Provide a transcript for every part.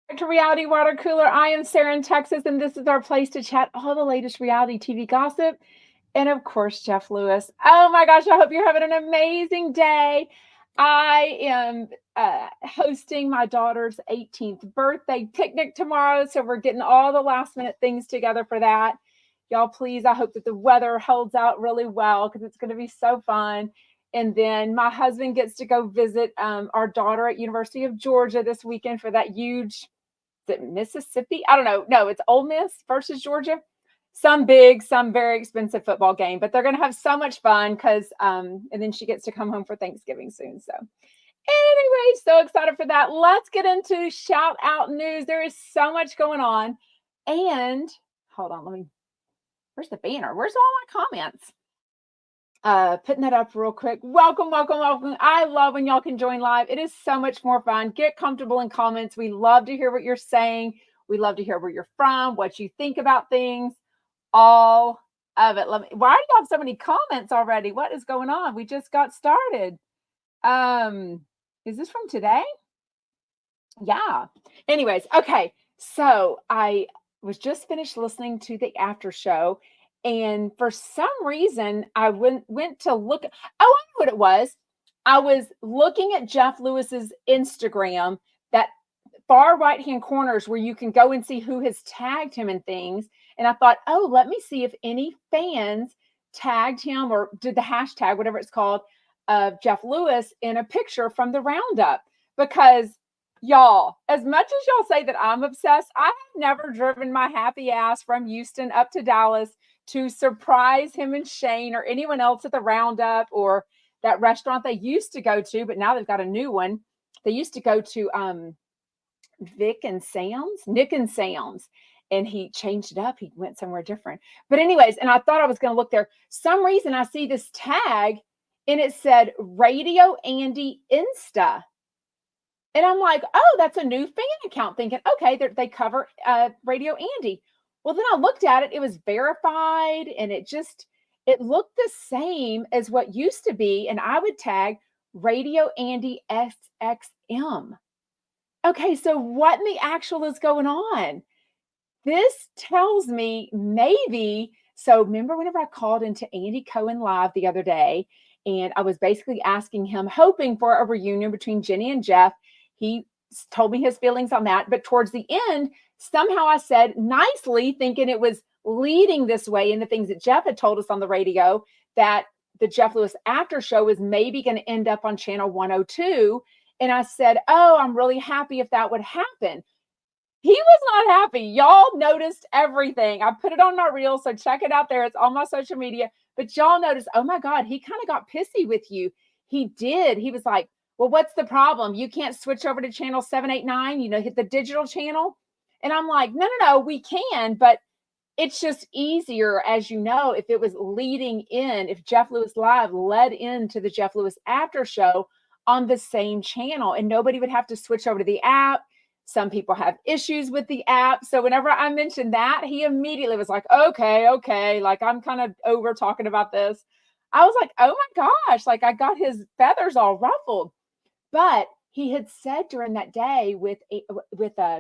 Back to Reality Water Cooler. I am Sarah in Texas, and this is our place to chat all the latest reality TV gossip. And of course, Jeff Lewis. Oh my gosh, I hope you're having an amazing day. I am hosting my daughter's 18th birthday picnic tomorrow. So we're getting all the last minute things together for that. Y'all, please, I hope that the weather holds out really well because it's going to be so fun. And then my husband gets to go visit our daughter at University of Georgia this weekend for that huge, is it Mississippi? I don't know. No, it's Ole Miss versus Georgia. Some big, some very expensive football game, but they're going to have so much fun because, and then she gets to come home for Thanksgiving soon. So, anyway, so excited for that. Let's get into shout out news. There is so much going on. And hold on, where's the banner? Where's all my comments? Putting that up real quick. Welcome, welcome, welcome. I love when y'all can join live. It is so much more fun. Get comfortable in comments. We love to hear what you're saying. We love to hear where you're from, what you think about things, all of it. Why do you have so many comments already? What is going on? We just got started. Is this from today? Yeah. Anyways, okay. So I was just finished listening to the after show, and for some reason I went to look. Oh, I know what it was. I was looking at Jeff Lewis's Instagram, that far right hand corners where you can go and see who has tagged him and things. And I thought, oh, let me see if any fans tagged him or did the hashtag, whatever it's called, of Jeff Lewis in a picture from the roundup. Because y'all, as much as y'all say that I'm obsessed, I have never driven my happy ass from Houston up to Dallas to surprise him and Shane or anyone else at the roundup or that restaurant they used to go to, but now they've got a new one. They used to go to Nick and Sam's, and he changed it up. He went somewhere different. But anyways, and I thought I was going to look there. Some reason I see this tag and it said Radio Andy Insta. And I'm like, oh, that's a new fan account, thinking, okay, they cover Radio Andy. Well, then I looked at it, it was verified, and it looked the same as what used to be. And I would tag Radio Andy SXM. Okay, so what in the actual is going on? This tells me maybe. So remember whenever I called into Andy Cohen Live the other day, and I was basically asking him, hoping for a reunion between Jenny and Jeff. He told me his feelings on that. But towards the end, somehow I said nicely, thinking it was leading this way in the things that Jeff had told us on the radio, that the Jeff Lewis after show is maybe going to end up on channel 102. And I said, oh, I'm really happy if that would happen. He was not happy. Y'all noticed everything. I put it on my reel, so check it out there. It's on my social media. But y'all noticed, oh my God, he kind of got pissy with you. He did. He was like, well, what's the problem? You can't switch over to channel 789, hit the digital channel. And I'm like, no, we can, but it's just easier, as you know, if it was leading in, if Jeff Lewis Live led into the Jeff Lewis after show on the same channel, and nobody would have to switch over to the app. Some people have issues with the app. So whenever I mentioned that, he immediately was like, okay. Like, I'm kind of over talking about this. I was like, oh my gosh, like I got his feathers all ruffled. But he had said during that day with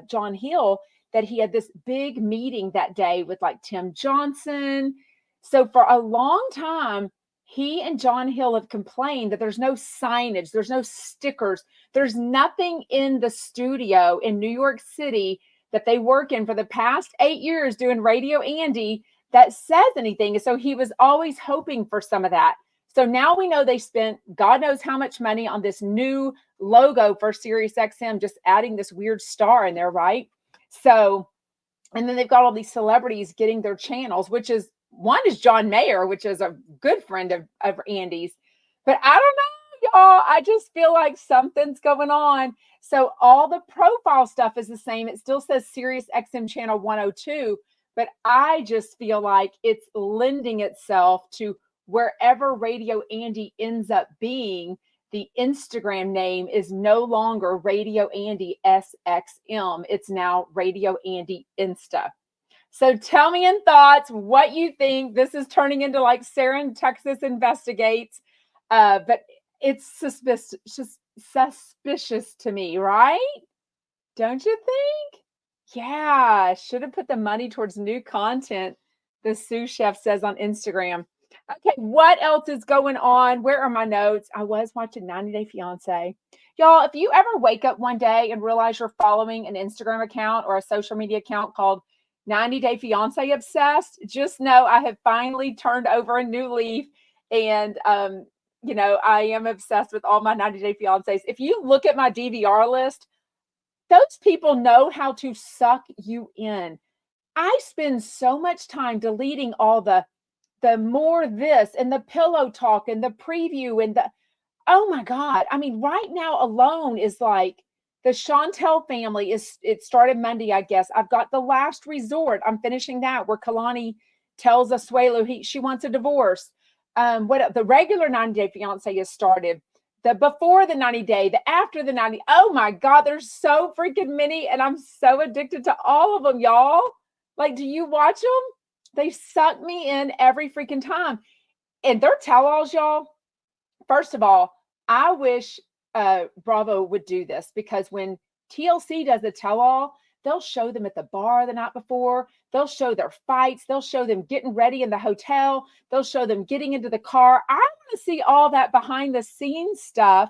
John Hill that he had this big meeting that day with like Tim Johnson. So for a long time, he and John Hill have complained that there's no signage, there's no stickers, there's nothing in the studio in New York City that they work in for the past 8 years doing Radio Andy that says anything. So he was always hoping for some of that. So now we know they spent God knows how much money on this new logo for SiriusXM, just adding this weird star in there, right? So, and then they've got all these celebrities getting their channels, which is, one is John Mayer, which is a good friend of Andy's. But I don't know, y'all. I just feel like something's going on. So all the profile stuff is the same. It still says SiriusXM channel 102, but I just feel like it's lending itself to wherever Radio Andy ends up being. The Instagram name is no longer Radio Andy SXM. It's now Radio Andy Insta. So tell me in thoughts what you think. This is turning into like Sarah in Texas Investigates, but it's suspicious to me, right? Don't you think? Yeah, should have put the money towards new content, the sous chef says on Instagram. Okay, what else is going on? Where are my notes? I was watching 90 Day Fiance. Y'all, if you ever wake up one day and realize you're following an Instagram account or a social media account called 90 Day Fiance Obsessed, just know I have finally turned over a new leaf and I am obsessed with all my 90 Day Fiancés. If you look at my DVR list, those people know how to suck you in. I spend so much time deleting all the more this and the pillow talk and the preview and the oh my God. I mean, right now alone is like the Chantel family it started Monday, I guess. I've got The Last Resort. I'm finishing that where Kalani tells Asuelu she wants a divorce. What the regular 90 Day Fiance has started. The before the 90 day, the after the 90. Oh my God, there's so freaking many, and I'm so addicted to all of them, y'all. Like, do you watch them? They suck me in every freaking time. And they're tell-alls, y'all. First of all, I wish Bravo would do this because when TLC does a tell-all, they'll show them at the bar the night before. They'll show their fights. They'll show them getting ready in the hotel. They'll show them getting into the car. I want to see all that behind the scenes stuff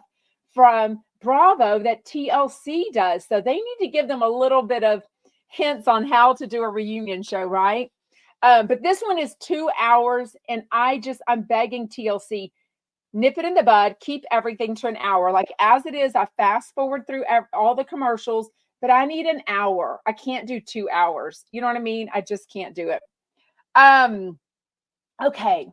from Bravo that TLC does. So they need to give them a little bit of hints on how to do a reunion show, right? But this one is 2 hours, and I'm begging TLC, nip it in the bud, keep everything to an hour. Like as it is, I fast forward through all the commercials, but I need an hour. I can't do 2 hours. You know what I mean? I just can't do it. Okay.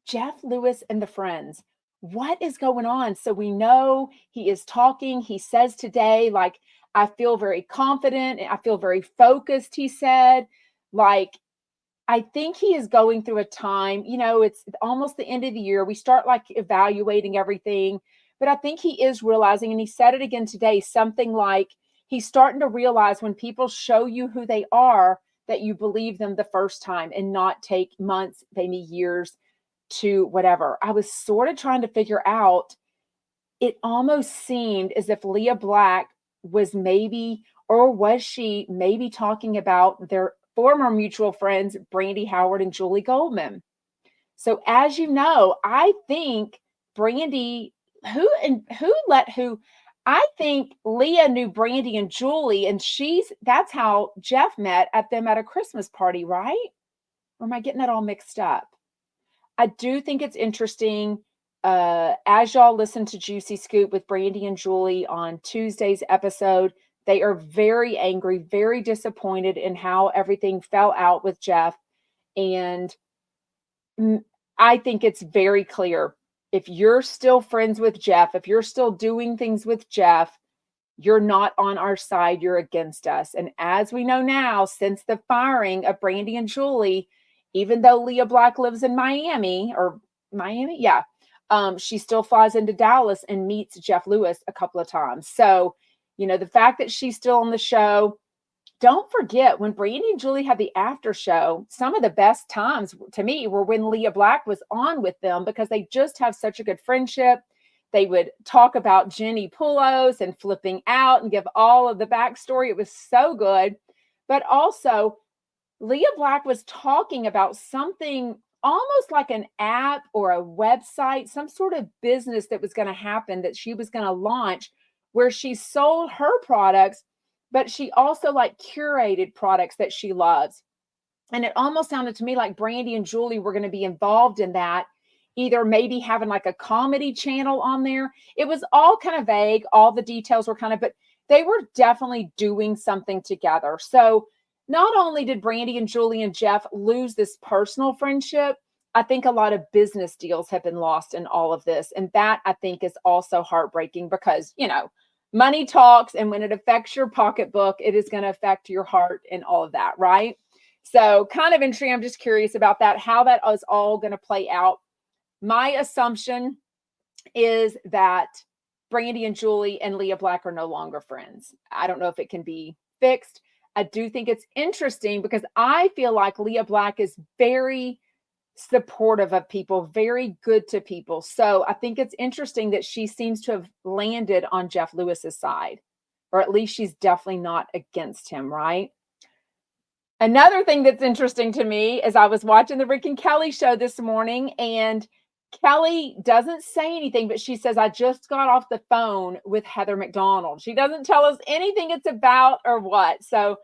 Jeff Lewis and the friends. What is going on? So we know he is talking. He says today, like, I feel very confident and I feel very focused, he said. Like, I think he is going through a time, it's almost the end of the year. We start like evaluating everything, but I think he is realizing, and he said it again today, something like he's starting to realize when people show you who they are, that you believe them the first time and not take months, maybe years to whatever. I was sort of trying to figure out, it almost seemed as if Lea Black was maybe, or was she maybe talking about their former mutual friends, Brandy Howard and Julie Goldman. So as you know, I think Brandy, who let who, I think Leah knew Brandy and Julie, and that's how Jeff met them at a Christmas party, right? Or am I getting that all mixed up? I do think it's interesting. As y'all listen to Juicy Scoop with Brandy and Julie on Tuesday's episode, they are very angry, very disappointed in how everything fell out with Jeff. And I think it's very clear. If you're still friends with Jeff, if you're still doing things with Jeff, you're not on our side, you're against us. And as we know now, since the firing of Brandy and Julie, even though Lea Black lives in Miami, yeah, she still flies into Dallas and meets Jeff Lewis a couple of times. So, the fact that she's still on the show, don't forget when Brandy and Julie had the after show, some of the best times to me were when Lea Black was on with them because they just have such a good friendship. They would talk about Jenny Pulos and flipping out and give all of the backstory. It was so good. But also, Lea Black was talking about something almost like an app or a website, some sort of business that was going to happen that she was going to launch where she sold her products, but she also like curated products that she loves. And it almost sounded to me like Brandy and Julie were going to be involved in that, either maybe having like a comedy channel on there. It was all kind of vague. All the details were kind of, but they were definitely doing something together. So not only did Brandy and Julie and Jeff lose this personal friendship, I think a lot of business deals have been lost in all of this. And that I think is also heartbreaking because, money talks. And when it affects your pocketbook, it is going to affect your heart and all of that. Right. So kind of interesting. I'm just curious about that, how that is all going to play out. My assumption is that Brandy and Julie and Lea Black are no longer friends. I don't know if it can be fixed. I do think it's interesting because I feel like Lea Black is very supportive of people, very good to people. So I think it's interesting that she seems to have landed on Jeff Lewis's side. or at least she's definitely not against him, right? Another thing that's interesting to me is I was watching the Rick and Kelly show this morning, and Kelly doesn't say anything, but she says, I just got off the phone with Heather McDonald. She doesn't tell us anything it's about or what. So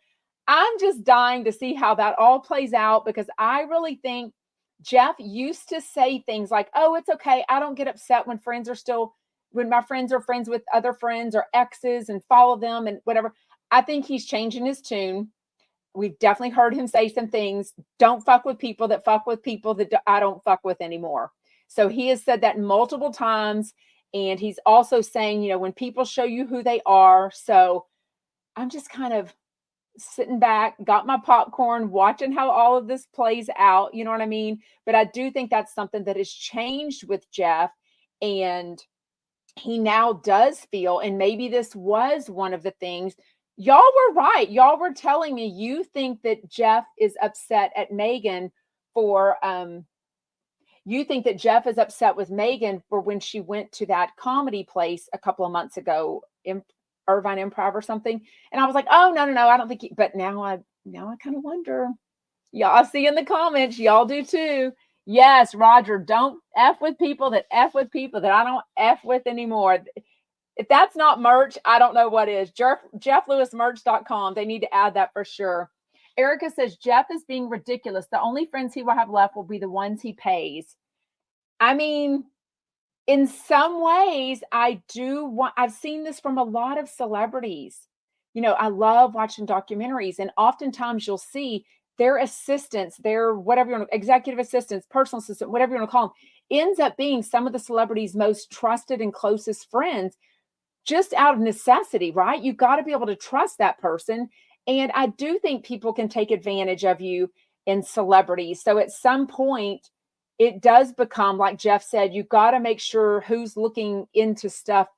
I'm just dying to see how that all plays out, because I really think Jeff used to say things like, oh, it's okay. I don't get upset when when my friends are friends with other friends or exes and follow them and whatever. I think he's changing his tune. We've definitely heard him say some things. Don't fuck with people that fuck with people that I don't fuck with anymore. So he has said that multiple times. And he's also saying, when people show you who they are. So I'm just kind of sitting back, got my popcorn, watching how all of this plays out. You know what I mean? But I do think that's something that has changed with Jeff. And he now does feel, and maybe this was one of the things. Y'all were right. Y'all were telling me you think that Jeff is upset at Megan for you think that Jeff is upset with Megan for when she went to that comedy place a couple of months ago, Irvine Improv or something. And I was like, oh, no, I don't think but now I kind of wonder. Y'all see in the comments, y'all do too. Yes, Roger, don't F with people that F with people that I don't F with anymore. If that's not merch, I don't know what is. JeffLewisMerch.com. They need to add that for sure. Erica says, Jeff is being ridiculous. The only friends he will have left will be the ones he pays. I mean, in some ways, I've seen this from a lot of celebrities. I love watching documentaries, and oftentimes you'll see their assistants, their whatever you want, executive assistants, personal assistant, whatever you want to call them, ends up being some of the celebrities' most trusted and closest friends, just out of necessity, right? You've got to be able to trust that person. And I do think people can take advantage of you in celebrities. So at some point, it does become, like Jeff said, you've got to make sure who's looking into stuff,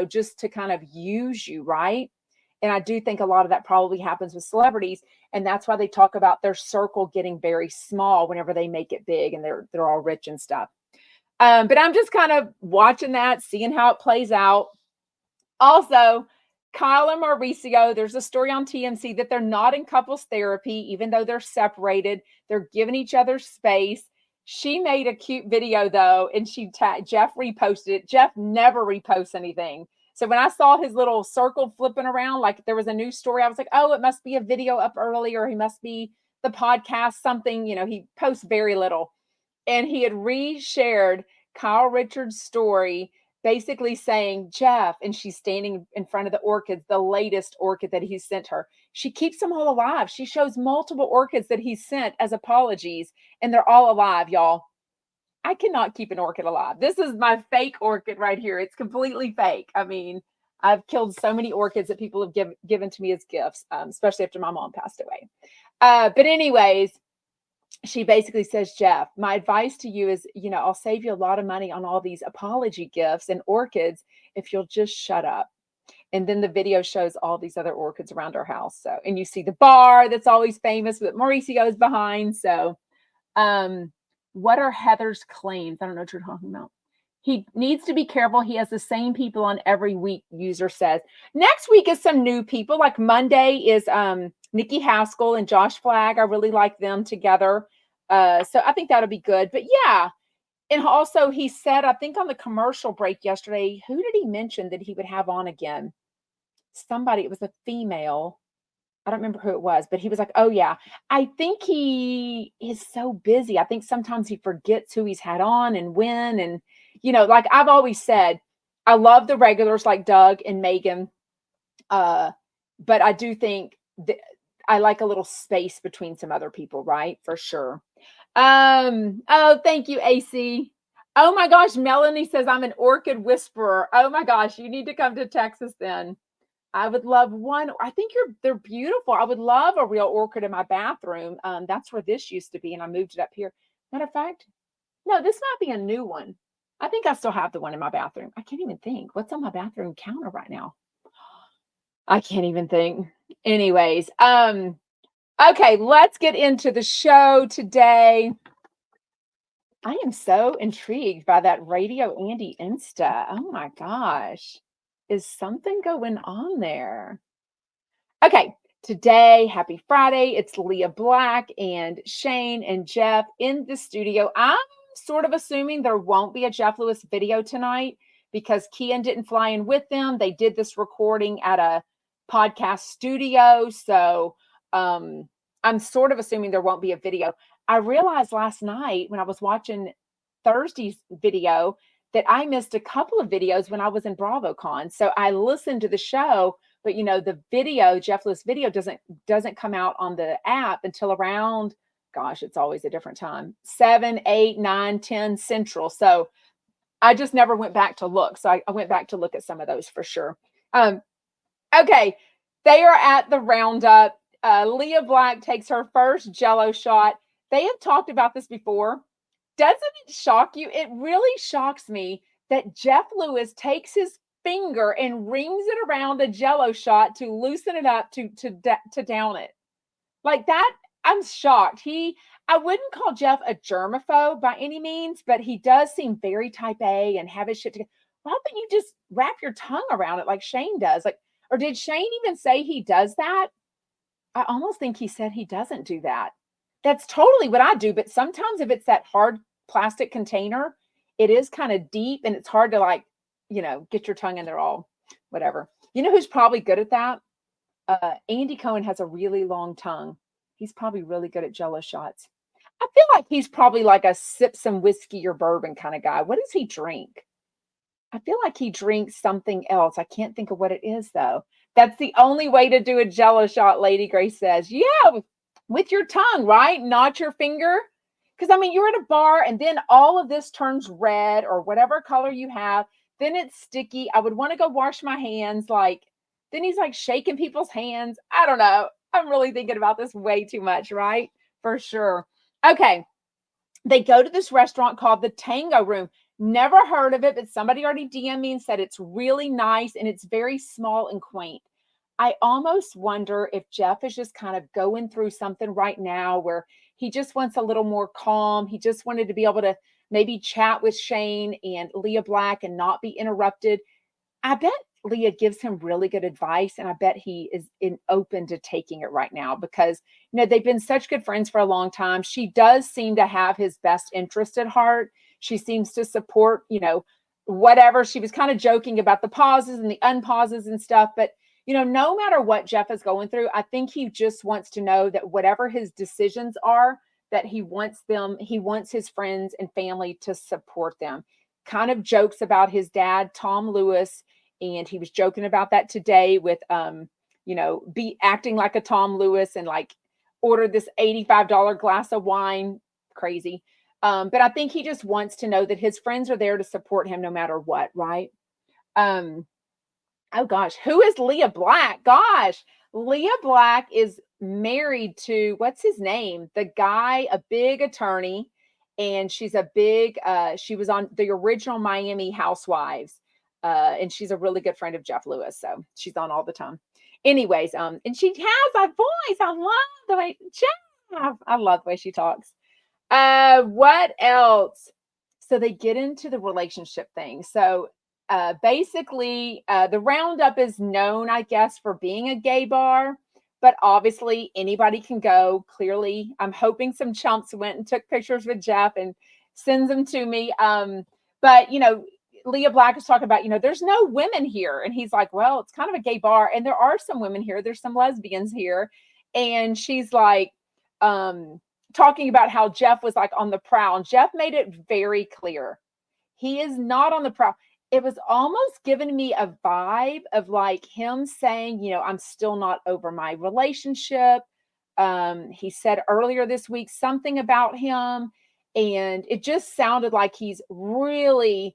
just to kind of use you, right? And I do think a lot of that probably happens with celebrities. And that's why they talk about their circle getting very small whenever they make it big and they're all rich and stuff. But I'm just kind of watching that, seeing how it plays out. Also, Kyle and Mauricio, there's a story on TMC that they're not in couples therapy, even though they're separated. They're giving each other space. She made a cute video, though, and Jeff reposted it. Jeff never reposts anything. So when I saw his little circle flipping around, like there was a new story, I was like, oh, it must be a video up early, or he must be the podcast, something. He posts very little. And he had reshared Kyle Richards' story, basically saying, Jeff, and she's standing in front of the orchids, the latest orchid that he sent her. She keeps them all alive. She shows multiple orchids that he sent as apologies, and they're all alive, y'all. I cannot keep an orchid alive. This is my fake orchid right here. It's completely fake. I mean, I've killed so many orchids that people have given to me as gifts, especially after my mom passed away. But anyways, she basically says, Jeff, my advice to you is, I'll save you a lot of money on all these apology gifts and orchids if you'll just shut up. And then the video shows all these other orchids around our house. So, and you see the bar that's always famous that Mauricio is behind. So, what are Heather's claims? I don't know what you're talking about. He needs to be careful. He has the same people on every week, user says. Next week is some new people. Like Monday is Nikki Haskell and Josh Flagg. I really like them together. So I think that'll be good. But yeah. And also he said, I think on the commercial break yesterday, who did he mention that he would have on again? Somebody, it was a female. I don't remember who it was, but he was like, oh yeah, I think he is so busy. I think sometimes he forgets who he's had on and when. And, like I've always said, I love the regulars like Doug and Megan. But I do think that I like a little space between some other people, right? For sure. Oh, thank you, AC. Oh my gosh, Melanie says I'm an orchid whisperer. Oh my gosh, you need to come to Texas then. I would love one. I think they're beautiful. I would love a real orchid in my bathroom. That's where this used to be, and I moved it up here. Matter of fact, no, this might be a new one. I think I still have the one in my bathroom. I can't even think. What's on my bathroom counter right now? I can't even think. Anyways, okay, let's get into the show today. I am so intrigued by that Radio Andy Insta. Oh my gosh. Is something going on there? Okay, today, happy Friday. It's Lea Black and Shane and Jeff in the studio. I'm sort of assuming there won't be a Jeff Lewis video tonight because Kian didn't fly in with them. They did this recording at a podcast studio. So I'm sort of assuming there won't be a video. I realized last night when I was watching Thursday's video that I missed a couple of videos when I was in BravoCon. So I listened to the show, but the video, Jeff Lewis video doesn't come out on the app until around, gosh, it's always a different time, 7, 8, 9, 10 Central. So I just never went back to look. So I went back to look at some of those for sure. Okay, they are at the roundup. Lea Black takes her first Jell-O shot. They have talked about this before. Doesn't it shock you? It really shocks me that Jeff Lewis takes his finger and rings it around a Jell-O shot to loosen it up to down it. Like that, I'm shocked. I wouldn't call Jeff a germaphobe by any means, but he does seem very type A and have his shit together. Why don't you just wrap your tongue around it like Shane does? Or did Shane even say he does that? I almost think he said he doesn't do that. That's totally what I do. But sometimes if it's that hard plastic container, it is kind of deep and it's hard to get your tongue in there all whatever. You know who's probably good at that? Andy Cohen has a really long tongue. He's probably really good at Jell-O shots. I feel like he's probably like a sip some whiskey or bourbon kind of guy. What does he drink? I feel like he drinks something else. I can't think of what it is though. That's the only way to do a Jell-O shot, Lady Grace says. Yeah, with your tongue, right? Not your finger. Because you're at a bar and then all of this turns red or whatever color you have. Then it's sticky. I would want to go wash my hands. Then he's shaking people's hands. I don't know. I'm really thinking about this way too much, right? For sure. Okay. They go to this restaurant called the Tango Room. Never heard of it, but somebody already DM'd me and said it's really nice and it's very small and quaint. I almost wonder if Jeff is just kind of going through something right now where he just wants a little more calm. He just wanted to be able to maybe chat with Shane and Lea Black and not be interrupted. I bet Leah gives him really good advice, and I bet he is open to taking it right now because, they've been such good friends for a long time. She does seem to have his best interest at heart. She seems to support, whatever. She was kind of joking about the pauses and the unpauses and stuff, but no matter what Jeff is going through, I think he just wants to know that whatever his decisions are, that he wants his friends and family to support them. Kind of jokes about his dad, Tom Lewis, and he was joking about that today with, be acting like a Tom Lewis and order this $85 glass of wine. Crazy. But I think he just wants to know that his friends are there to support him no matter what, right? Oh gosh, who is Lea Black? Gosh, Lea Black is married to, what's his name? The guy, a big attorney, and she's she was on the original Miami Housewives, and she's a really good friend of Jeff Lewis, so she's on all the time. Anyways, and she has a voice. I love the way, Jeff, I love the way she talks. What else? So they get into the relationship thing. So basically, the Roundup is known, I guess, for being a gay bar, but obviously anybody can go. Clearly, I'm hoping some chumps went and took pictures with Jeff and sends them to me. But Lea Black is talking about, there's no women here. And he's like, well, it's kind of a gay bar. And there are some women here. There's some lesbians here. And she's like, talking about how Jeff was on the prowl. And Jeff made it very clear. He is not on the prowl. It was almost giving me a vibe of him saying, I'm still not over my relationship. He said earlier this week something about him. And it just sounded like he's really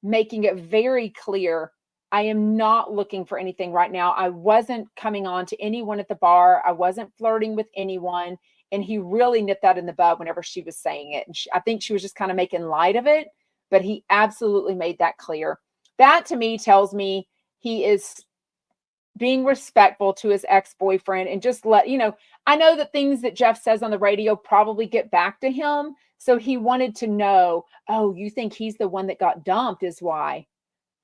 making it very clear. I am not looking for anything right now. I wasn't coming on to anyone at the bar. I wasn't flirting with anyone. And he really nipped that in the bud whenever she was saying it. And I think she was just kind of making light of it, but he absolutely made that clear. That to me tells me he is being respectful to his ex-boyfriend and just I know that things that Jeff says on the radio probably get back to him. So he wanted to know, oh, you think he's the one that got dumped is why.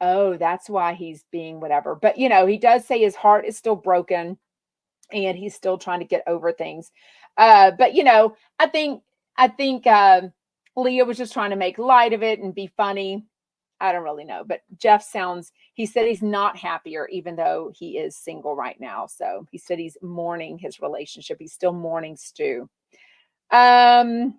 Oh, that's why he's being whatever. But, he does say his heart is still broken and he's still trying to get over things. But, I think Leah was just trying to make light of it and be funny. I don't really know, but he said he's not happier, even though he is single right now. So he said he's mourning his relationship. He's still mourning Stu. Um,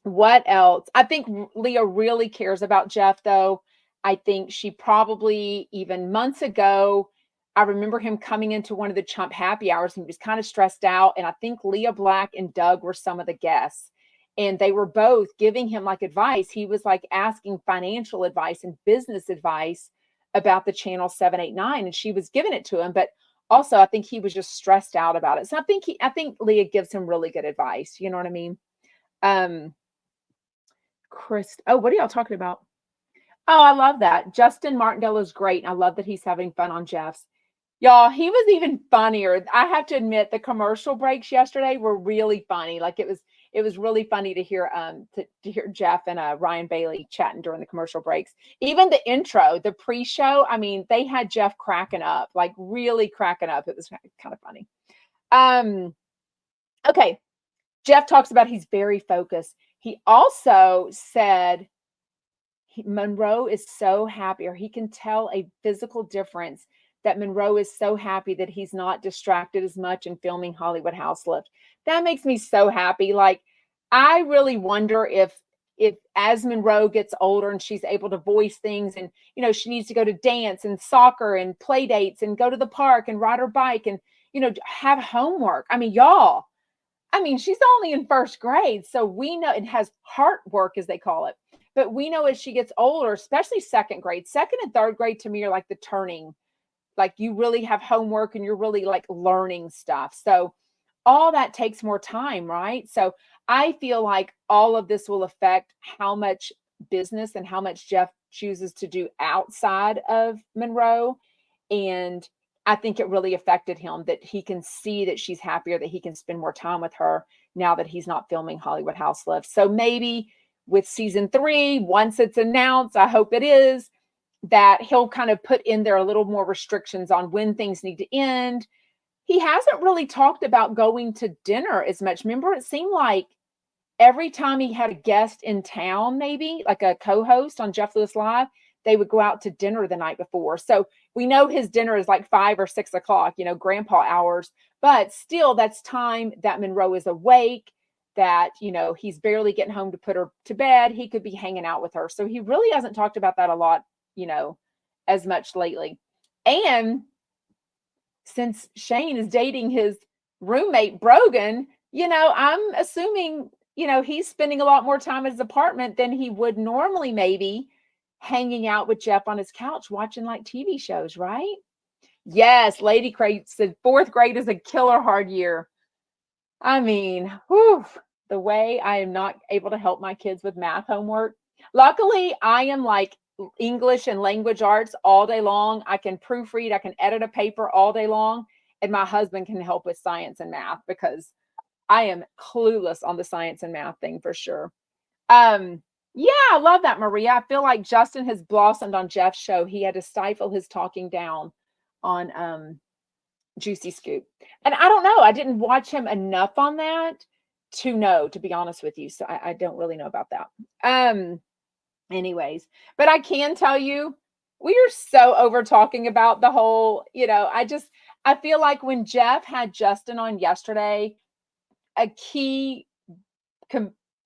what else? I think Leah really cares about Jeff, though. I think she probably, even months ago, I remember him coming into one of the Chump happy hours and he was kind of stressed out. And I think Lea Black and Doug were some of the guests. And they were both giving him like advice. He was like asking financial advice and business advice about the channel 789. And she was giving it to him. But also, I think he was just stressed out about it. So I think Leah gives him really good advice. You know what I mean? Oh, what are y'all talking about? Oh, I love that. Justin Martindale is great. I love that he's having fun on Jeff's. Y'all, he was even funnier. I have to admit, the commercial breaks yesterday were really funny. Like it was really funny to hear to hear Jeff and Ryan Bailey chatting during the commercial breaks. Even the intro, the pre-show, I mean, they had Jeff cracking up, like really cracking up. It was kind of funny. Okay. Jeff talks about he's very focused. He also said Monroe is so happy, or he can tell a physical difference that Monroe is so happy that he's not distracted as much in filming Hollywood House Lift. That makes me so happy. Like, I really wonder if as Monroe gets older and she's able to voice things and, she needs to go to dance and soccer and play dates and go to the park and ride her bike and, have homework. I mean, y'all, she's only in first grade. So we know it has heart work, as they call it. But we know as she gets older, especially second and third grade to me are like the turning, like you really have homework and you're really like learning stuff. So all that takes more time, right? So I feel like all of this will affect how much business and how much Jeff chooses to do outside of Monroe. And I think it really affected him that he can see that she's happier, that he can spend more time with her now that he's not filming Hollywood House Lift. So maybe with season 3, once it's announced, I hope it is, that he'll kind of put in there a little more restrictions on when things need to end. He hasn't really talked about going to dinner as much. Remember, it seemed like every time he had a guest in town, maybe like a co-host on Jeff Lewis Live, they would go out to dinner the night before. So we know his dinner is like 5 or 6 o'clock, grandpa hours, but still that's time that Monroe is awake, that, he's barely getting home to put her to bed. He could be hanging out with her. So he really hasn't talked about that a lot, as much lately. And since Shane is dating his roommate, Brogan, I'm assuming, he's spending a lot more time at his apartment than he would normally, maybe hanging out with Jeff on his couch, watching like TV shows, right? Yes, Lady Crate said 4th grade is a killer hard year. The way I am not able to help my kids with math homework. Luckily, I am like English and language arts all day long. I can proofread, I can edit a paper all day long, and my husband can help with science and math because I am clueless on the science and math thing for sure. Yeah, I love that, Maria. I feel like Justin has blossomed on Jeff's show. He had to stifle his talking down on Juicy Scoop. And I don't know, I didn't watch him enough on that to know, to be honest with you. So I don't really know about that. Anyways, but I can tell you, we are so over talking about the whole, I feel like when Jeff had Justin on yesterday, a key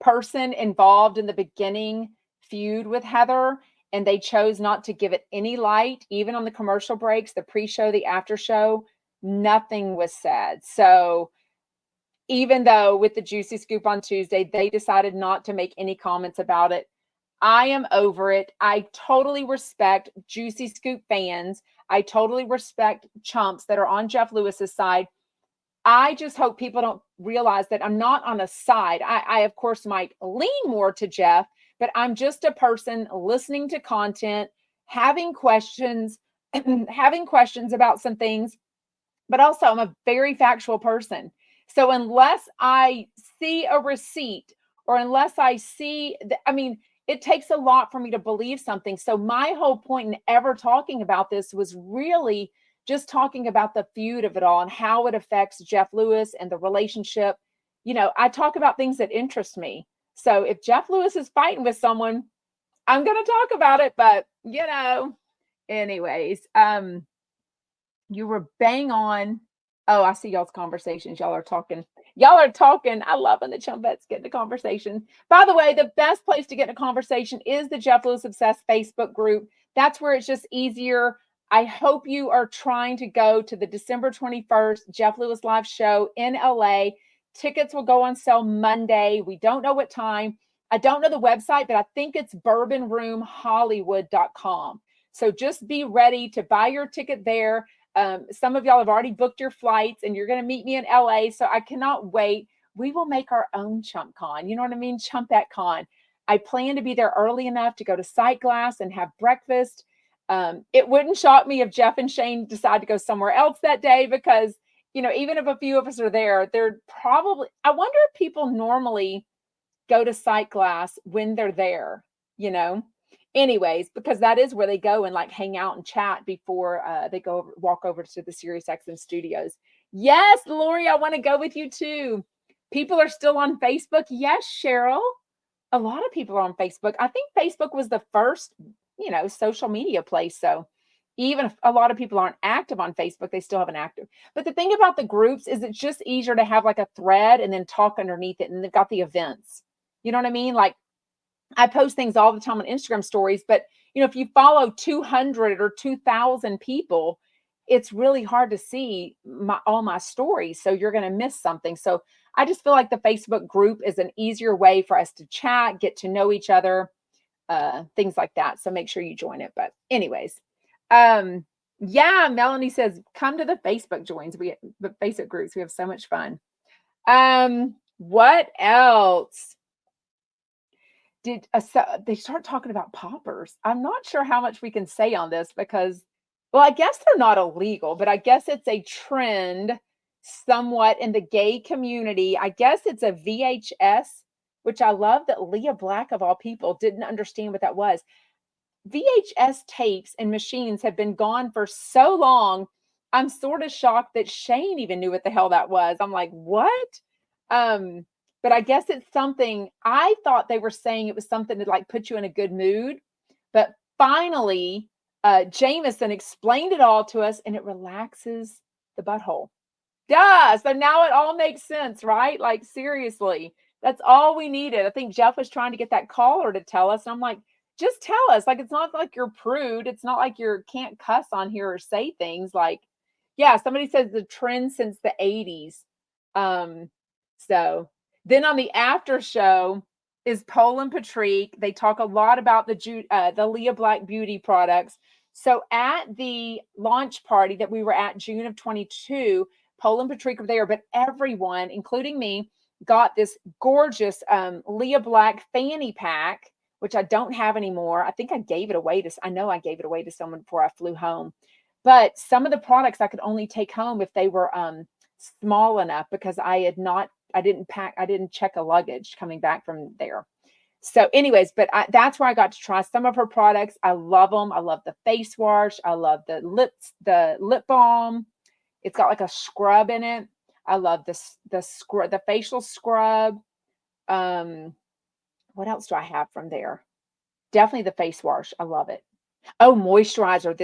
person involved in the beginning feud with Heather, and they chose not to give it any light, even on the commercial breaks, the pre-show, the after show, nothing was said. So even though with the Juicy Scoop on Tuesday, they decided not to make any comments about it, I am over it. I totally respect Juicy Scoop fans. I totally respect chumps that are on Jeff Lewis's side. I just hope people don't realize that I'm not on a side. I of course, might lean more to Jeff, but I'm just a person listening to content, having questions, having questions about some things, but also I'm a very factual person. So unless I see a receipt or unless I see, it takes a lot for me to believe something. So my whole point in ever talking about this was really just talking about the feud of it all and how it affects Jeff Lewis and the relationship. I talk about things that interest me. So if Jeff Lewis is fighting with someone, I'm going to talk about it. But, anyways, you were bang on. Oh, I see y'all's conversations. Y'all are talking. I love when the chumpettes get into conversation. By the way, the best place to get in a conversation is the Jeff Lewis Obsessed Facebook group. That's where it's just easier. I hope you are trying to go to the December 21st Jeff Lewis live show in LA. Tickets will go on sale Monday. We don't know what time. I don't know the website, but I think it's bourbonroomhollywood.com. So just be ready to buy your ticket there. Some of y'all have already booked your flights and you're going to meet me in LA. So I cannot wait. We will make our own Chump Con. You know what I mean? Chumpette Con. I plan to be there early enough to go to Sight Glass and have breakfast. It wouldn't shock me if Jeff and Shane decide to go somewhere else that day because, even if a few of us are there, they're probably, I wonder if people normally go to Sight Glass when they're there, anyways, because that is where they go and like hang out and chat before they walk over to the SiriusXM studios. Yes, Lori, I want to go with you too. People are still on Facebook. Yes, Cheryl. A lot of people are on Facebook. I think Facebook was the first, social media place. So even if a lot of people aren't active on Facebook, they still have an active. But the thing about the groups is it's just easier to have like a thread and then talk underneath it. And they've got the events. You know what I mean? Like I post things all the time on Instagram stories, but if you follow 200 or 2,000 people, it's really hard to see all my stories. So you're going to miss something. So I just feel like the Facebook group is an easier way for us to chat, get to know each other, things like that. So make sure you join it. But anyways, yeah, Melanie says, come to the Facebook the Facebook groups. We have so much fun. What else? They start talking about poppers. I'm not sure how much we can say on this because, well, I guess they're not illegal, but I guess it's a trend somewhat in the gay community. I guess it's a VHS, which I love that Lea Black of all people didn't understand what that was. VHS tapes and machines have been gone for so long. I'm sort of shocked that Shane even knew what the hell that was. I'm like, what? But I guess it's something, I thought they were saying it was something to like put you in a good mood. But finally, Jamison explained it all to us and it relaxes the butthole. Duh. So now it all makes sense, right? Like seriously, that's all we needed. I think Jeff was trying to get that caller to tell us. And I'm like, just tell us. Like, it's not like you're prude. It's not like you can't cuss on here or say things like, yeah, somebody says the trend since the 80s. So then on the after show is Pol and Patrik. They talk a lot about the Lea Black beauty products. So at the launch party that we were at June of 22, Pol and Patrik were there, but everyone, including me, got this gorgeous Lea Black fanny pack, which I don't have anymore. I think I gave it away I know I gave it away to someone before I flew home. But some of the products I could only take home if they were small enough because I didn't check a luggage coming back from there. So anyways, but that's where I got to try some of her products. I love them. I love the face wash. I love the lip balm. It's got like a scrub in it. I love the facial scrub. What else do I have from there? Definitely the face wash. I love it. Oh, moisturizer.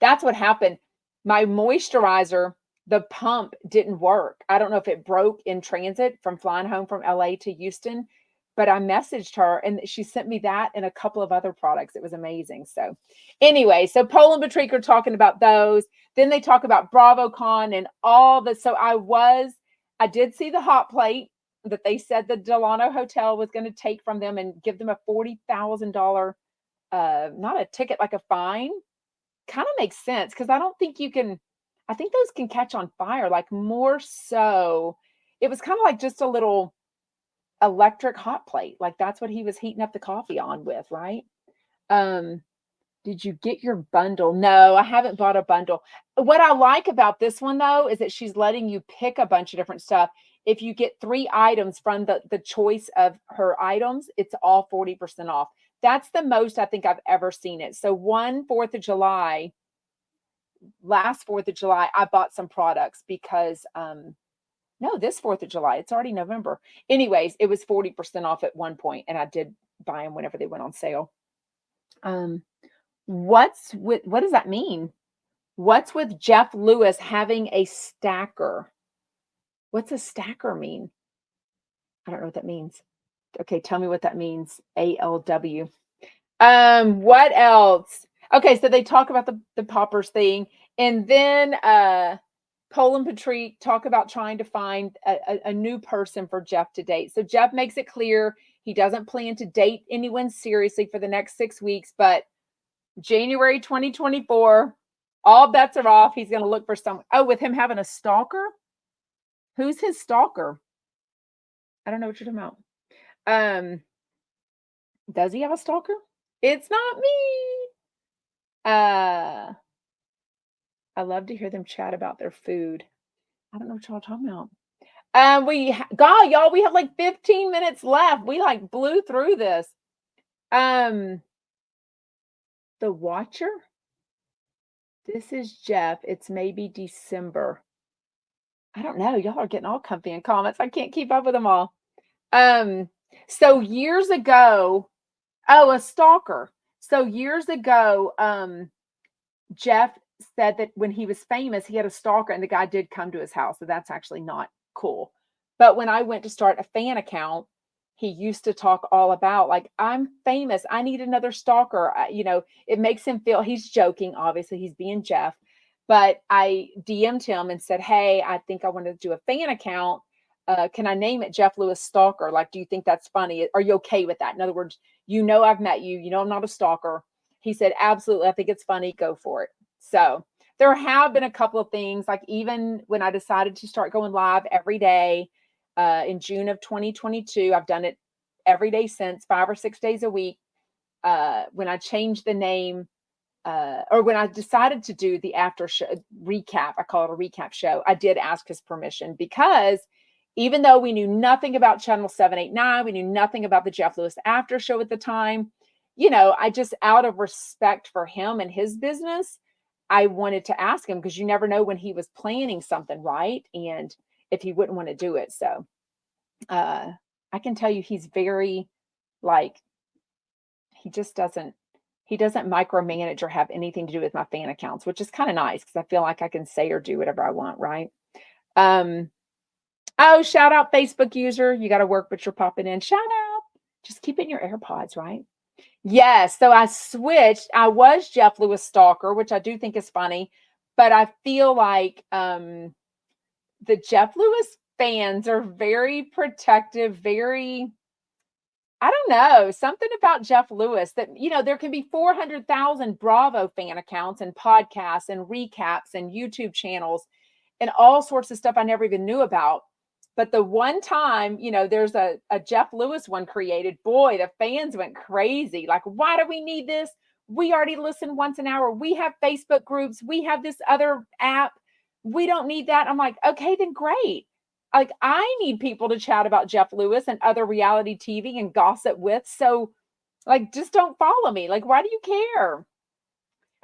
That's what happened. My moisturizer, the pump didn't work. I don't know if it broke in transit from flying home from LA to Houston, but I messaged her and she sent me that and a couple of other products. It was amazing. So anyway, so Pol and Patrik are talking about those. Then they talk about BravoCon and all the, so I did see the hot plate that they said the Delano Hotel was going to take from them and give them a $40,000, not a ticket, like a fine. Kind of makes sense because I don't think I think those can catch on fire, like more so. It was kind of like just a little electric hot plate. Like that's what he was heating up the coffee on with, right? Did you get your bundle? No, I haven't bought a bundle. What I like about this one though, is that she's letting you pick a bunch of different stuff. If you get 3 items from the choice of her items, it's all 40% off. That's the most I think I've ever seen it. So last 4th of July, I bought some products because no, this 4th of July, it's already November. Anyways, it was 40% off at one point, and I did buy them whenever they went on sale. What does that mean? What's with Jeff Lewis having a stacker? What's a stacker mean? I don't know what that means. Okay, tell me what that means. ALW. What else? Okay, so they talk about the poppers thing, and then Pol and Patrik talk about trying to find a new person for Jeff to date. So Jeff makes it clear he doesn't plan to date anyone seriously for the next 6 weeks, but January 2024, all bets are off. He's going to look for someone. Oh, with him having a stalker? Who's his stalker? I don't know what you're talking about. Does he have a stalker? It's not me. I love to hear them chat about their food. I don't know what y'all talking about. Y'all, we have like 15 minutes left. We like blew through this. The Watcher. This is Jeff. It's maybe December. I don't know. Y'all are getting all comfy in comments. I can't keep up with them all. So years ago, a stalker. So years ago, Jeff said that when he was famous, he had a stalker, and the guy did come to his house. So that's actually not cool. But when I went to start a fan account, he used to talk all about, like, I'm famous. I need another stalker. It makes him feel, he's joking. Obviously, he's being Jeff. But I DM'd him and said, hey, I think I want to do a fan account. Can I name it Jeff Lewis Stalker? Like, do you think that's funny? Are you okay with that? In other words, I've met you. I'm not a stalker. He said, absolutely. I think it's funny. Go for it. So there have been a couple of things, like even when I decided to start going live every day in June of 2022, I've done it every day since, 5 or 6 days a week. When I changed the name, or when I decided to do the after show recap, I call it a recap show, I did ask his permission, because even though we knew nothing about Channel 789, we knew nothing about the Jeff Lewis after show at the time, I just, out of respect for him and his business, I wanted to ask him, because you never know when he was planning something, right? And if he wouldn't want to do it. So I can tell you he's very, like, he doesn't micromanage or have anything to do with my fan accounts, which is kind of nice, because I feel like I can say or do whatever I want, right? Shout out Facebook user. You got to work, but you're popping in. Shout out. Just keep it in your AirPods, right? Yes. So I switched. I was Jeff Lewis Stalker, which I do think is funny, but I feel like the Jeff Lewis fans are very protective, very, I don't know, something about Jeff Lewis that, there can be 400,000 Bravo fan accounts and podcasts and recaps and YouTube channels and all sorts of stuff I never even knew about. But the one time, there's a Jeff Lewis one created, boy, the fans went crazy. Like, why do we need this? We already listen once an hour. We have Facebook groups. We have this other app. We don't need that. I'm like, okay, then great. Like, I need people to chat about Jeff Lewis and other reality TV and gossip with. So, like, just don't follow me. Like, why do you care?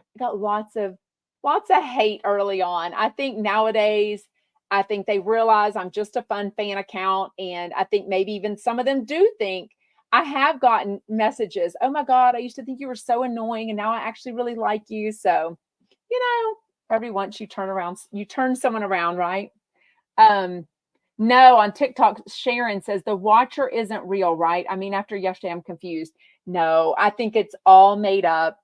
I got lots of hate early on. I think nowadays, I think they realize I'm just a fun fan account. And I think maybe even some of them do think, I have gotten messages, oh my God, I used to think you were so annoying, and now I actually really like you. So, every once you turn someone around, right? No, on TikTok, Sharon says the Watcher isn't real, right? I mean, after yesterday, I'm confused. No, I think it's all made up.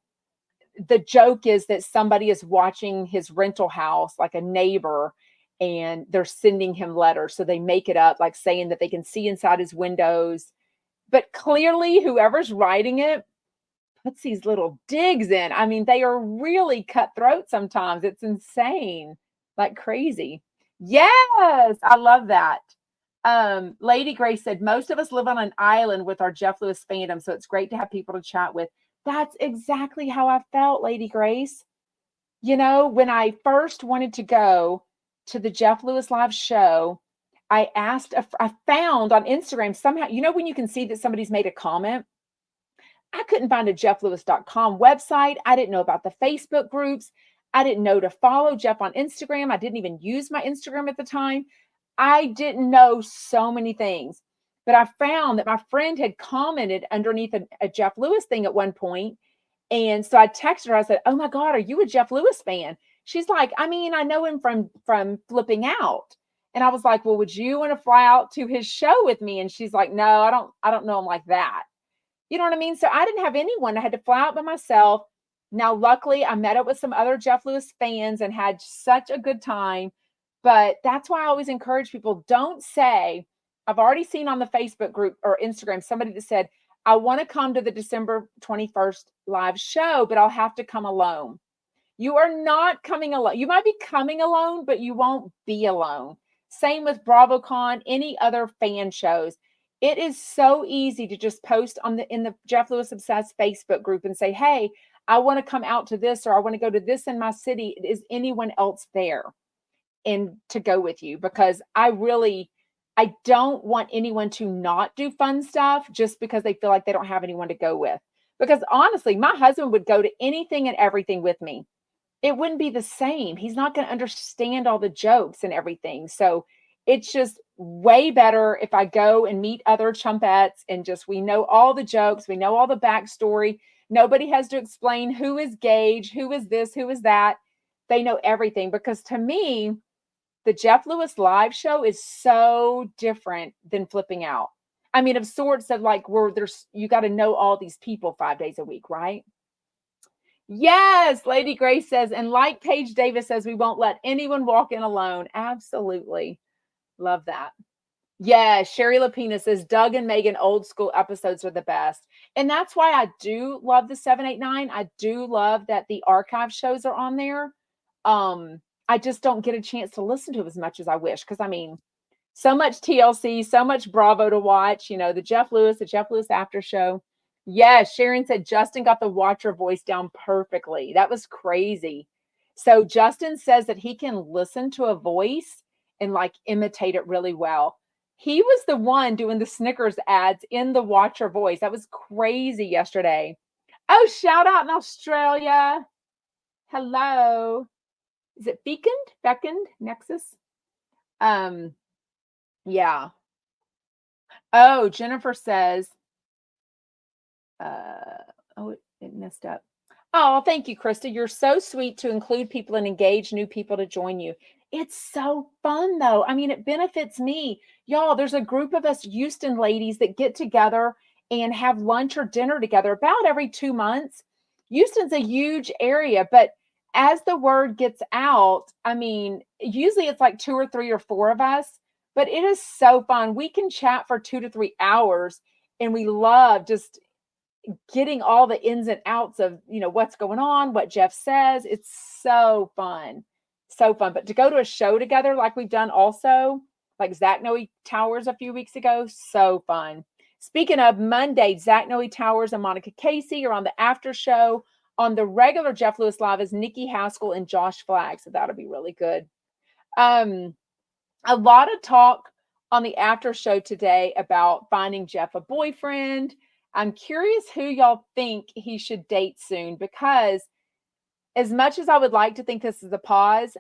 The joke is that somebody is watching his rental house, like a neighbor, and they're sending him letters. So they make it up, like saying that they can see inside his windows. But clearly, whoever's writing it puts these little digs in. I mean, they are really cutthroat sometimes. It's insane, like crazy. Yes, I love that. Lady Grace said, most of us live on an island with our Jeff Lewis fandom, so it's great to have people to chat with. That's exactly how I felt, Lady Grace. When I first wanted to go to the Jeff Lewis live show, I found on Instagram somehow, when you can see that somebody's made a comment, I couldn't find a jefflewis.com website. I didn't know about the Facebook groups. I didn't know to follow Jeff on Instagram. I didn't even use my Instagram at the time. I didn't know so many things. But I found that my friend had commented underneath a Jeff Lewis thing at one point. And so I texted her. I said, "Oh my God, are you a Jeff Lewis fan?" She's like, "I mean, I know him from Flipping Out." And I was like, "Well, would you want to fly out to his show with me?" And she's like, "No, I don't know him like that." You know what I mean? So I didn't have anyone. I had to fly out by myself. Now, luckily, I met up with some other Jeff Lewis fans and had such a good time. But that's why I always encourage people, don't say, I've already seen on the Facebook group or Instagram somebody that said, "I want to come to the December 21st live show, but I'll have to come alone." You are not coming alone. You might be coming alone, but you won't be alone. Same with BravoCon, any other fan shows. It is so easy to just post in the Jeff Lewis Obsessed Facebook group and say, "Hey, I want to come out to this, or I want to go to this in my city. Is anyone else there?" And to go with you, because I don't want anyone to not do fun stuff just because they feel like they don't have anyone to go with. Because honestly, my husband would go to anything and everything with me. It wouldn't be the same. He's not going to understand all the jokes and everything. So it's just way better if I go and meet other chumpettes and just we know all the jokes, we know all the backstory. Nobody has to explain who is Gage, who is this, who is that. They know everything, because to me, the Jeff Lewis live show is so different than Flipping Out. I mean, of sorts of like where you got to know all these people 5 days a week, right? Yes, Lady Grace says, and like Paige Davis says, we won't let anyone walk in alone. Absolutely. Love that. Yeah, Sherry Lapina says, Doug and Megan old school episodes are the best. And that's why I do love the 789. I do love that the archive shows are on there. I just don't get a chance to listen to them as much as I wish. Because I mean, so much TLC, so much Bravo to watch, the Jeff Lewis after show. Yes, Sharon said Justin got the Watcher voice down perfectly. That was crazy. So Justin says that he can listen to a voice and like imitate it really well. He was the one doing the Snickers ads in the Watcher voice. That was crazy yesterday. Oh, shout out in Australia. Hello. Is it Beckoned? Nexus? Um, yeah. Oh, Jennifer says, it messed up. Oh, thank you, Krista. You're so sweet to include people and engage new people to join you. It's so fun, though. I mean, it benefits me. Y'all, there's a group of us Houston ladies that get together and have lunch or dinner together about every 2 months. Houston's a huge area, but as the word gets out, I mean, usually it's like 2 or 3 or 4 of us, but it is so fun. We can chat for 2 to 3 hours, and we love just getting all the ins and outs of, what's going on, what Jeff says. It's so fun. So fun. But to go to a show together like we've done also, like Zach Noe Towers a few weeks ago, so fun. Speaking of Monday, Zach Noe Towers and Monica Casey are on the after show. On the regular Jeff Lewis Live is Nikki Haskell and Josh Flagg. So that'll be really good. A lot of talk on the after show today about finding Jeff a boyfriend. I'm curious who y'all think he should date soon, because as much as I would like to think this is a pause,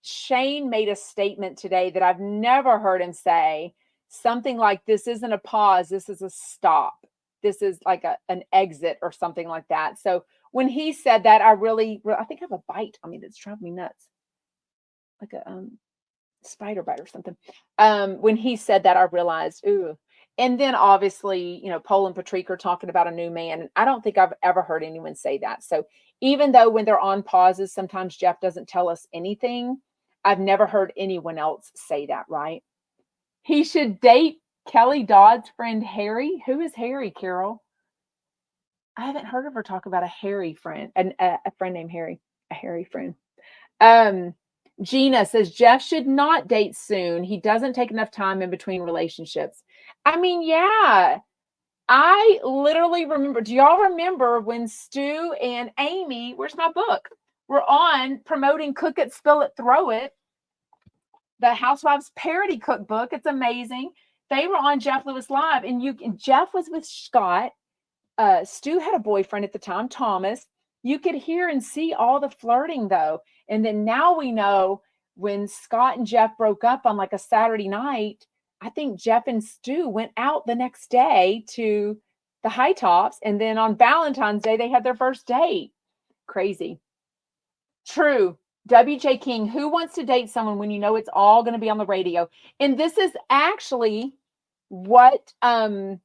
Shane made a statement today that I've never heard him say. Something like, this isn't a pause, this is a stop. This is like an exit or something like that. So when he said that, I think I have a bite on me that's driving me nuts. Like a spider bite or something. When he said that, I realized, ooh. And then obviously, Pol and Patrik are talking about a new man. And I don't think I've ever heard anyone say that. So even though when they're on pauses, sometimes Jeff doesn't tell us anything, I've never heard anyone else say that, right? He should date Kelly Dodd's friend Harry. Who is Harry, Carol? I haven't heard of her talk about a Harry friend, a friend named Harry, a Harry friend. Gina says Jeff should not date soon. He doesn't take enough time in between relationships. I mean, yeah. I literally remember. Do y'all remember when Stu and Amy, where's my book, were on promoting Cook It, Spill It, Throw It, the Housewives parody cookbook? It's amazing. They were on Jeff Lewis Live, and Jeff was with Scott. Stu had a boyfriend at the time, Thomas. You could hear and see all the flirting though. And then now we know when Scott and Jeff broke up on like a Saturday night, I think Jeff and Stu went out the next day to the High Tops. And then on Valentine's Day, they had their first date. Crazy. True. WJ King, who wants to date someone when you know it's all going to be on the radio? And this is actually what Pol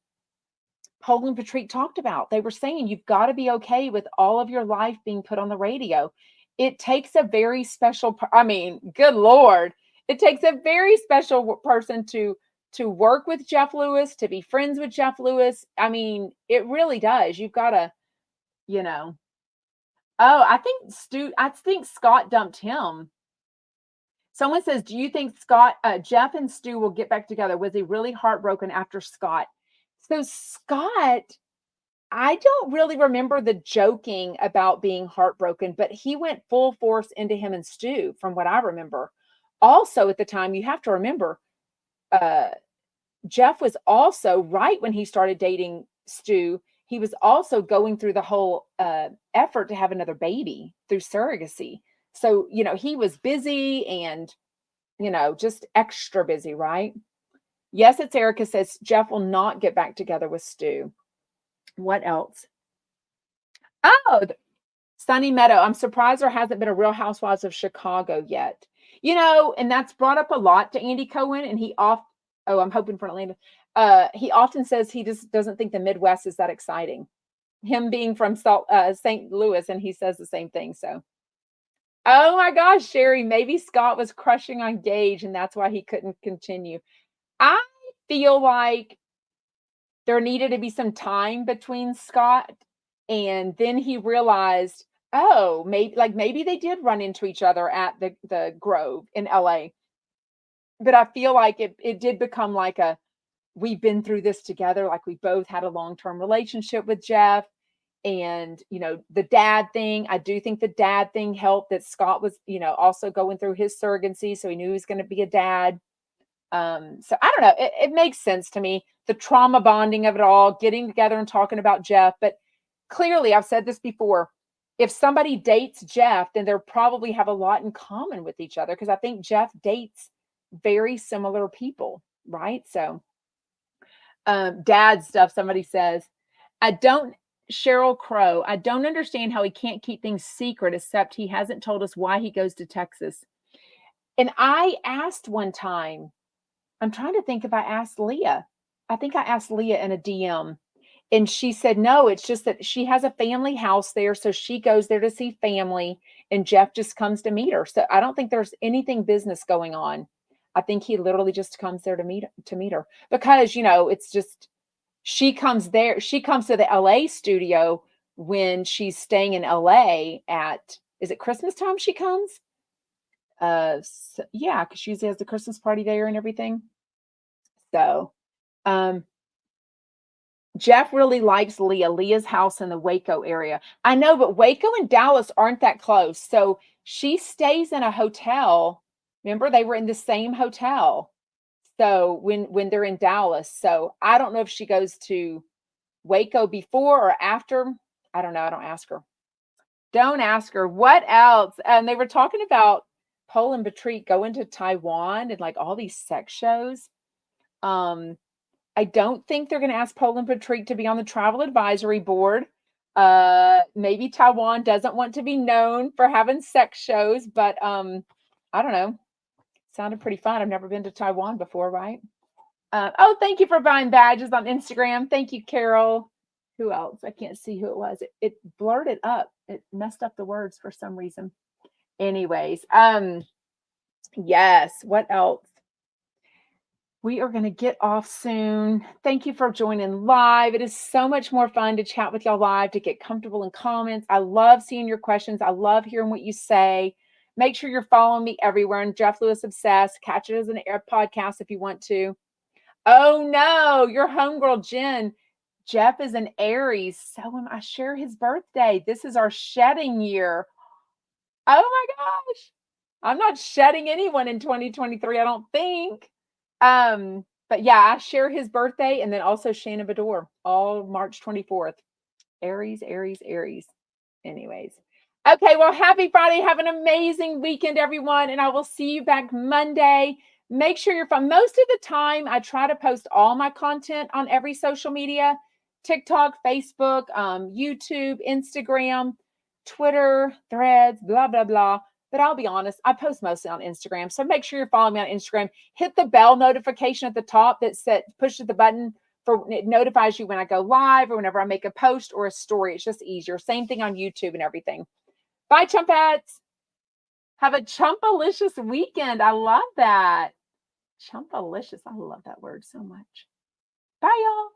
and Patrik talked about. They were saying you've got to be okay with all of your life being put on the radio. It takes a very special, good Lord, it takes a very special person to work with Jeff Lewis, to be friends with Jeff Lewis. I mean, it really does. You've got to, you know. Oh, I think Scott dumped him. Someone says, do you think Jeff and Stu will get back together? Was he really heartbroken after Scott? So Scott, I don't really remember the joking about being heartbroken, but he went full force into him and Stu from what I remember. Also at the time, you have to remember, Jeff was also right when he started dating Stu. He was also going through the whole effort to have another baby through surrogacy. So, he was busy and, just extra busy, right? Yes, it's Erica says Jeff will not get back together with Stu. What else? Oh, Sunny Meadow. I'm surprised there hasn't been a Real Housewives of Chicago yet. And that's brought up a lot to Andy Cohen, and I'm hoping for Atlanta. He often says he just doesn't think the Midwest is that exciting. Him being from St. Louis, and he says the same thing. So, oh my gosh, Sherry, maybe Scott was crushing on Gage, and that's why he couldn't continue. I feel like there needed to be some time between Scott, and then he realized, oh, maybe they did run into each other at the Grove in LA. But I feel like it did become like we've been through this together. Like we both had a long-term relationship with Jeff, and the dad thing. I do think the dad thing helped that Scott was also going through his surrogacy, so he knew he was going to be a dad. So I don't know. It makes sense to me. The trauma bonding of it all, getting together and talking about Jeff. But clearly, I've said this before. If somebody dates Jeff, then they'll probably have a lot in common with each other, because I think Jeff dates very similar people, right? So, dad stuff, somebody says, Cheryl Crow, I don't understand how he can't keep things secret, except he hasn't told us why he goes to Texas. And I asked one time, I'm trying to think if I asked Leah. I think I asked Leah in a DM, and she said, no, it's just that she has a family house there. So she goes there to see family, and Jeff just comes to meet her. So I don't think there's anything business going on. I think he literally just comes there to meet her, because, it's just, she comes there. She comes to the LA studio when she's staying in LA is it Christmas time she comes? So, yeah, because she usually has the Christmas party there and everything. So, Jeff really likes Leah's house in the Waco area. I know, but Waco and Dallas aren't that close. So she stays in a hotel. Remember, they were in the same hotel. So when they're in Dallas. So I don't know if she goes to Waco before or after. I don't know. I don't ask her. Don't ask her. What else? And they were talking about Pol and Patrik going to Taiwan and like all these sex shows. I don't think they're going to ask Pol and Patrik to be on the travel advisory board. Maybe Taiwan doesn't want to be known for having sex shows, but I don't know. Sounded pretty fun. I've never been to Taiwan before, right? Thank you for buying badges on Instagram. Thank you, Carol. Who else? I can't see who it was. It blurred it up. It messed up the words for some reason. Anyways, yes. What else? We are going to get off soon. Thank you for joining live. It is so much more fun to chat with y'all live, to get comfortable in comments. I love seeing your questions. I love hearing what you say. Make sure you're following me everywhere. And Jeff Lewis Obsessed. Catch it as an air podcast if you want to. Oh no, your homegirl Jen. Jeff is an Aries. So am I. Share his birthday. This is our shedding year. Oh my gosh. I'm not shedding anyone in 2023, I don't think. But yeah, I share his birthday, and then also Shannon Bador, all March 24th. Aries, Aries, Aries. Anyways. Okay, well, happy Friday. Have an amazing weekend, everyone. And I will see you back Monday. Make sure you're fun. Most of the time, I try to post all my content on every social media: TikTok, Facebook, YouTube, Instagram, Twitter, Threads, blah, blah, blah. But I'll be honest, I post mostly on Instagram. So make sure you're following me on Instagram. Hit the bell notification at the top that pushes the button for it notifies you when I go live or whenever I make a post or a story. It's just easier. Same thing on YouTube and everything. Bye, chumpettes. Have a chumpalicious weekend. I love that. Chumpalicious. I love that word so much. Bye, y'all.